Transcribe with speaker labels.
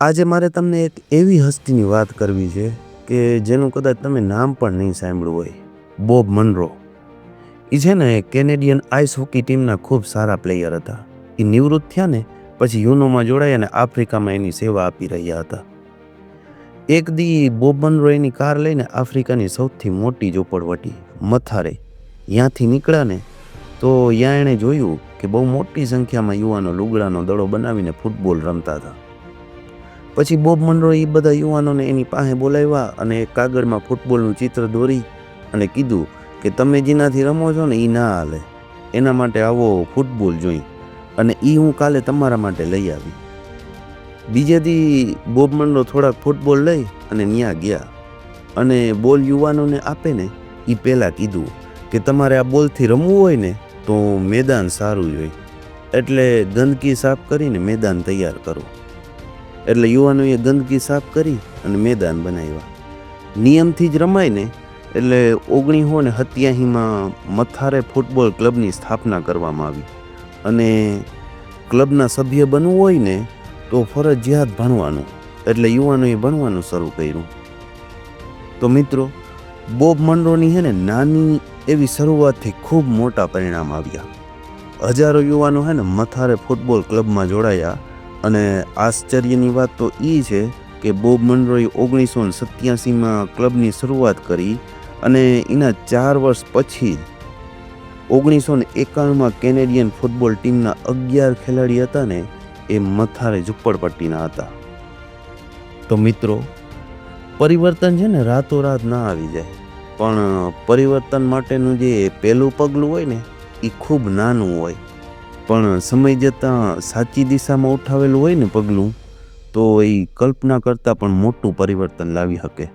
Speaker 1: આજે મારે તમને એક એવી હસ્તીની વાત કરવી છે કે જેનું કદાચ તમે નામ પણ નહીં સાંભળ્યું હોય. Bob Monroe. એ છે ને કેનેડિયન આઈસ હોકી ટીમના ખૂબ સારા પ્લેયર હતા. એ નિવૃત્ત થયા ને પછી યુનોમાં જોડાયા અને આફ્રિકામાં એની સેવા આપી રહ્યા હતા. એક દી બોબ મનરો એની કાર લઈને આફ્રિકાની સૌથી મોટી ઝૂંપડપટ્ટી મથારે ત્યાંથી નીકળ્યા ને તો ત્યાં એણે જોયું કે બહુ મોટી સંખ્યામાં યુવાનો લુગડાનો દડો બનાવીને ફૂટબોલ રમતા હતા. પછી બોબ મનરો એ બધા યુવાનોને એની પાસે બોલાવ્યા અને એક કાગળમાં ફૂટબોલનું ચિત્ર દોરી અને કીધું કે તમે જેનાથી રમો છો ને એ ના હાલે, એના માટે આવો ફૂટબોલ જોઈ અને એ હું કાલે તમારા માટે લઈ આવી. બીજે દી બોબ મનરો થોડાક ફૂટબોલ લઈ અને ત્યાં ગયા અને બોલ યુવાનોને આપે ને એ પહેલાં કીધું કે તમારે આ બોલથી રમવું હોય ને તો મેદાન સારું જોઈએ, એટલે ગંદકી સાફ કરીને મેદાન તૈયાર કરો. એટલે યુવાનોએ ગંદકી સાફ કરી અને મેદાન બનાવ્યા. નિયમથી જ રમાય ને એટલે 1987માં મથારે ફૂટબોલ ક્લબની સ્થાપના કરવામાં આવી અને ક્લબના સભ્ય બનવું હોય ને તો ફરજિયાત ભણવાનું, એટલે યુવાનોએ ભણવાનું શરૂ કર્યું. તો મિત્રો, બોબ મનરોની છે ને નાની એવી શરૂઆતથી ખૂબ મોટા પરિણામ આવ્યા. હજારો યુવાનો છે ને મથારે ફૂટબોલ ક્લબમાં જોડાયા અને આશ્ચર્યની વાત તો એ છે કે બોબ મનરોએ 1987માં ક્લબની શરૂઆત કરી અને એના 4 વર્ષ પછી 1991માં કેનેડિયન ફૂટબોલ ટીમના 11 ખેલાડી હતા ને એ મથારે ઝૂંપડપટ્ટીના હતા. તો મિત્રો, પરિવર્તન છે ને રાતોરાત ના આવી જાય, પણ પરિવર્તન માટેનું જે પહેલું પગલું હોય ને એ ખૂબ નાનું હોય, પણ સમય જતાં સાચી દિશામાં ઉઠાવેલું હોય ને પગલું તો એ કલ્પના કરતાં પણ મોટું પરિવર્તન લાવી શકે.